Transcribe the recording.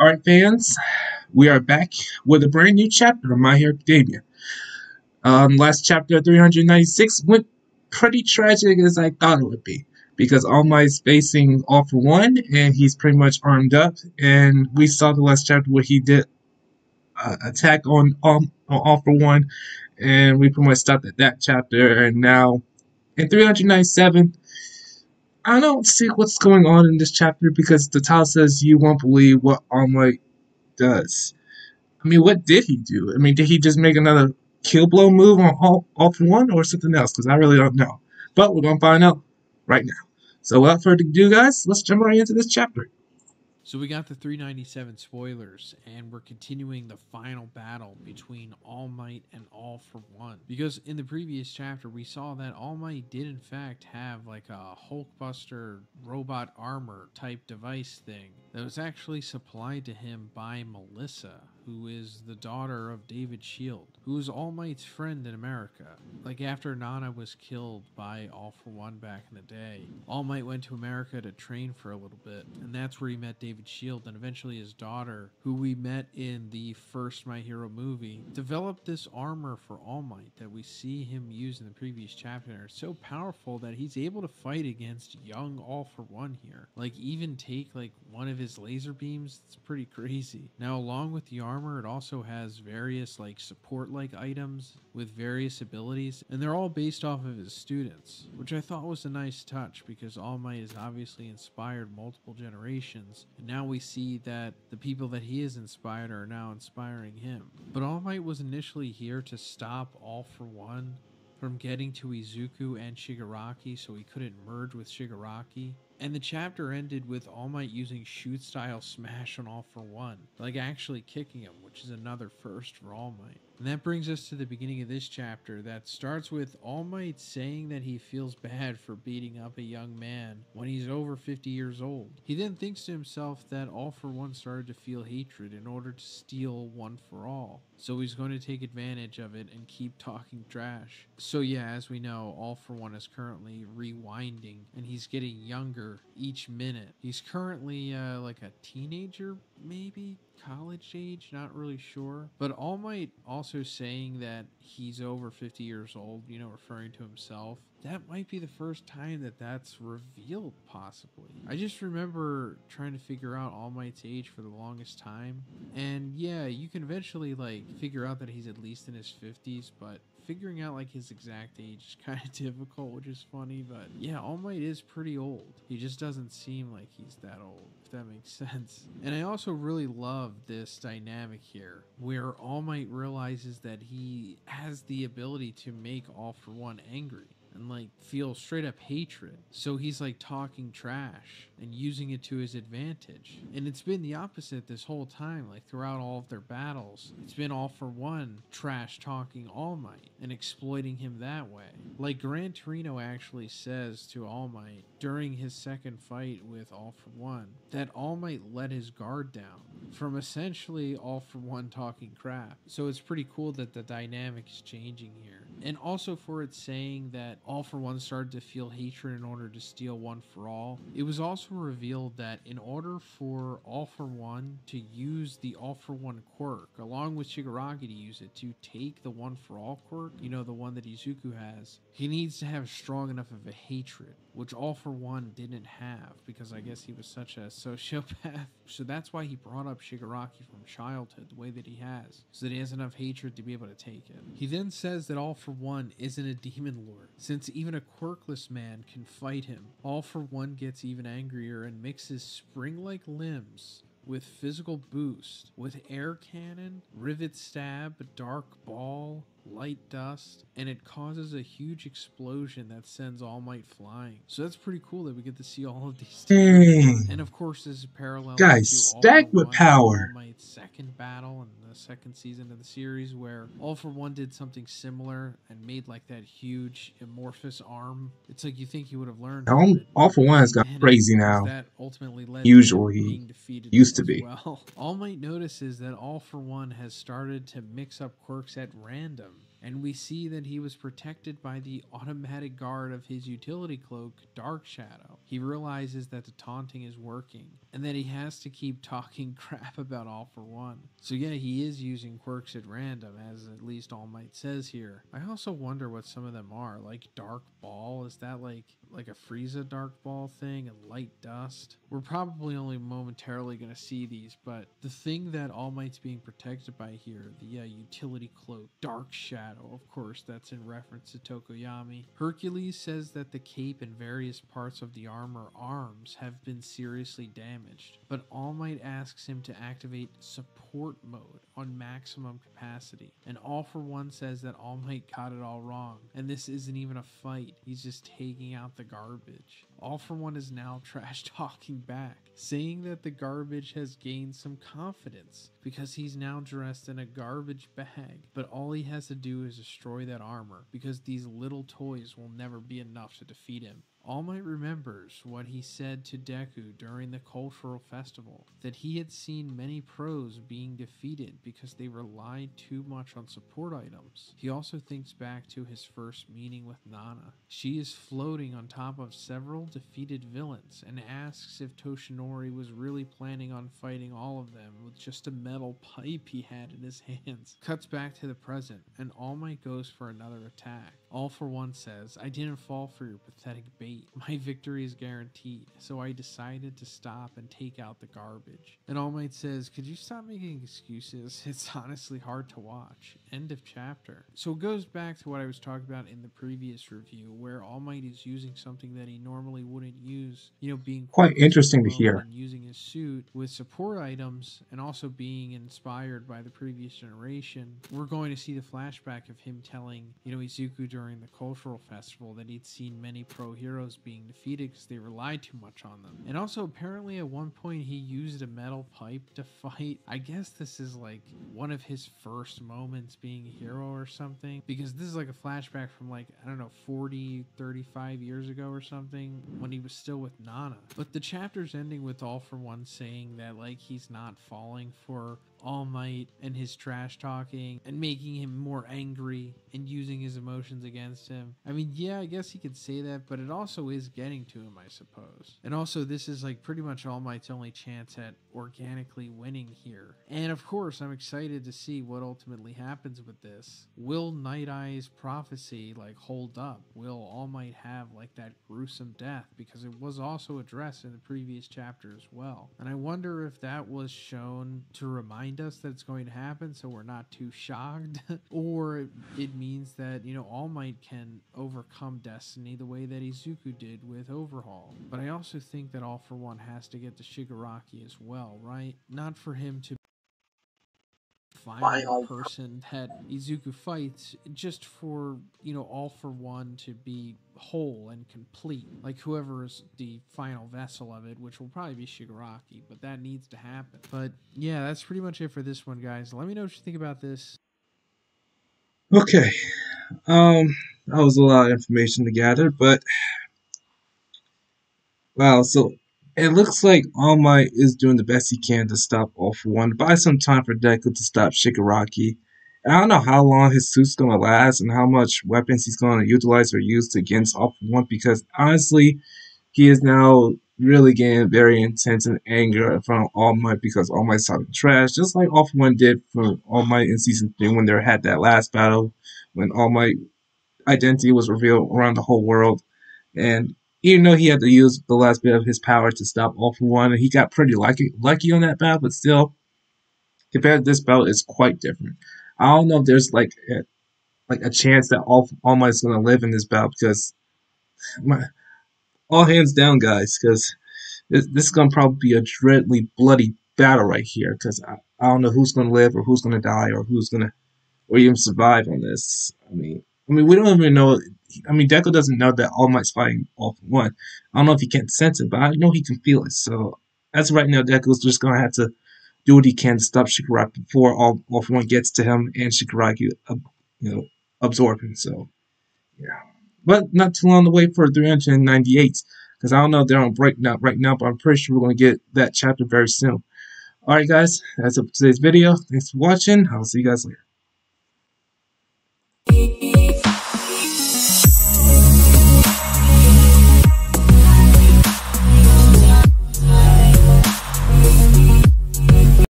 Alright, fans, we are back with a brand new chapter of My Hero Academia. Last chapter 396 went pretty tragic as I thought it would be because All Might's facing All for One and he's pretty much armed up. And we saw the last chapter where he did attack on All for One, and we pretty much stopped at that chapter. And now in 397, I don't see what's going on in this chapter because the title says you won't believe what All Might does. I mean, what did he do? I mean, did he just make another kill blow move on all for one or something else? Because I really don't know. But we're going to find out right now. So without further ado, guys, let's jump right into this chapter. So we got the 397 spoilers, and we're continuing the final battle between All Might and All for One. Because in the previous chapter, we saw that All Might did in fact have like a Hulkbuster robot armor type device thing that was actually supplied to him by Melissa, who is the daughter of David Shield, who is All Might's friend in America. Like after Nana was killed by All for One back in the day, All Might went to America to train for a little bit, and that's where he met David Shield, and eventually his daughter, who we met in the first My Hero movie, developed this armor for All Might that we see him use in the previous chapter. It's so powerful that he's able to fight against young All for One here. Like even take like one of his laser beams. It's pretty crazy. Now along with the armor, it also has various like support like items with various abilities, and they're all based off of his students, which I thought was a nice touch because All Might has obviously inspired multiple generations, and now we see that the people that he has inspired are now inspiring him. But All Might was initially here to stop All for One from getting to Izuku and Shigaraki so he couldn't merge with Shigaraki. And the chapter ended with All Might using shoot style smash on All for One, like actually kicking him, which is another first for All Might. And that brings us to the beginning of this chapter that starts with All Might saying that he feels bad for beating up a young man when he's over 50 years old. He then thinks to himself that All for One started to feel hatred in order to steal One for All. So he's going to take advantage of it and keep talking trash. So yeah, as we know, All for One is currently rewinding and he's getting younger each minute. He's currently like a teenager, maybe college age, not really sure. But All Might also saying that he's over 50 years old, you know, referring to himself. That might be the first time that that's revealed, possibly. I just remember trying to figure out All Might's age for the longest time. And yeah, you can eventually like figure out that he's at least in his 50s, but figuring out like his exact age is kind of difficult, which is funny. But yeah, All Might is pretty old. He just doesn't seem like he's that old, if that makes sense. And I also really love this dynamic here where All Might realizes that he has the ability to make All for One angry and like feel straight up hatred. So he's like talking trash and using it to his advantage. And it's been the opposite this whole time, like throughout all of their battles. It's been All for One trash talking All Might and exploiting him that way. Like Gran Torino actually says to All Might during his second fight with All for One that All Might let his guard down from essentially All for One talking crap. So it's pretty cool that the dynamic is changing here. And also for it saying that All for One started to feel hatred in order to steal One for All, it was also revealed that in order for All for One to use the All for One quirk, along with Shigaraki to use it to take the One for All quirk, you know, the one that Izuku has, he needs to have strong enough of a hatred, which All for One didn't have because I guess he was such a sociopath. So that's why he brought up Shigaraki from childhood the way that he has, so that he has enough hatred to be able to take it. He then says that All for One isn't a demon lord, since even a quirkless man can fight him. All for One gets even angrier and mixes spring-like limbs with physical boost, with air cannon, rivet stab, dark ball, light dust, and it causes a huge explosion that sends All Might flying. So that's pretty cool that we get to see all of these different. And of course, this is parallel Guys, to All for stacked with One and All power. Might's second battle in the second season of the series, where All for One did something similar and made like that huge amorphous arm. It's like you think he would have learned from it. All for But One has he got didn't, crazy because now. that ultimately led to him Usually being defeated used to as be. well. All Might notices that All for One has started to mix up quirks at random, and we see that he was protected by the automatic guard of his utility cloak, Dark Shadow. He realizes that the taunting is working, and that he has to keep talking crap about All For One. So yeah, he is using quirks at random, as at least All Might says here. I also wonder what some of them are, like Dark Ball. Is that like a Frieza Dark Ball thing, and Light Dust? We're probably only momentarily going to see these, but the thing that All Might's being protected by here, the utility cloak, Dark Shadow, of course, that's in reference to Tokoyami. Hercules says that the cape and various parts of the armor arms have been seriously damaged, but All Might asks him to activate support mode on maximum capacity, and All For One says that All Might got it all wrong, and this isn't even a fight, he's just taking out the garbage. All For One is now trash talking back, saying that the garbage has gained some confidence because he's now dressed in a garbage bag, but all he has to do is destroy that armor because these little toys will never be enough to defeat him. All Might remembers what he said to Deku during the cultural festival, that he had seen many pros being defeated because they relied too much on support items. He also thinks back to his first meeting with Nana. She is floating on top of several defeated villains and asks if Toshinori was really planning on fighting all of them with just a metal pipe he had in his hands. Cuts back to the present, and All Might goes for another attack. All For One says, "I didn't fall for your pathetic bait. My victory is guaranteed, so I decided to stop and take out the garbage." And All Might says, "Could you stop making excuses? It's honestly hard to watch." End of chapter. So it goes back to what I was talking about in the previous review, where All Might is using something that he normally wouldn't use, being Quite interesting to hear. and using his suit with support items, and also being inspired by the previous generation. We're going to see the flashback of him telling, Izuku during the cultural festival that he'd seen many pro heroes being defeated because they relied too much on them. And also apparently at one point he used a metal pipe to fight. I guess this is like one of his first moments being a hero or something, because this is like a flashback from 40, 35 years ago or something, when he was still with Nana. But the chapter's ending with All For One saying that he's not falling for All Might and his trash talking and making him more angry and using his emotions against him. I mean, yeah, I guess he could say that, but it also is getting to him, I suppose. And also, this is pretty much All Might's only chance at organically winning here. And of course, I'm excited to see what ultimately happens with this. Will Night Eye's prophecy hold up? Will All Might have that gruesome death? Because it was also addressed in the previous chapter as well. And I wonder if that was shown to remind us that it's going to happen so we're not too shocked, or it means that All Might can overcome destiny the way that Izuku did with Overhaul. But I also think that All For One has to get to Shigaraki as well, right? Not for him to final person that Izuku fights, just for All For One to be whole and complete, whoever is the final vessel of it, which will probably be Shigaraki, but that needs to happen. But yeah, that's pretty much it for this one, guys. Let me know what you think about this. Okay, that was a lot of information to gather, but wow, so it looks like All Might is doing the best he can to stop All For One. Buy some time for Deku to stop Shigaraki. I don't know how long his suit's gonna last and how much weapons he's gonna utilize or use against All For One, because honestly, he is now really getting very intense and anger in front of All Might because All Might's talking trash, just like All For One did for All Might in Season 3 when they had that last battle, when All Might identity was revealed around the whole world. And even though he had to use the last bit of his power to stop All For One, he got pretty lucky on that battle, but still, compared to this battle, it's quite different. I don't know if there's a chance that All Might's gonna live in this battle, because all hands down, guys, because this is gonna probably be a dreadfully bloody battle right here. Because I don't know who's gonna live or who's gonna die or who's gonna or even survive on this. I mean, we don't even know. I mean, Deku doesn't know that All Might's fighting All For One. I don't know if he can sense it, but I know he can feel it. So as of right now, Deku's just gonna have to do what he can to stop Shigaraki before All For One gets to him and Shigaraki, absorb him. So yeah, but not too long to wait for 398, because I don't know if they're on break right now, but I'm pretty sure we're gonna get that chapter very soon. All right, guys, that's it for today's video. Thanks for watching. I'll see you guys later.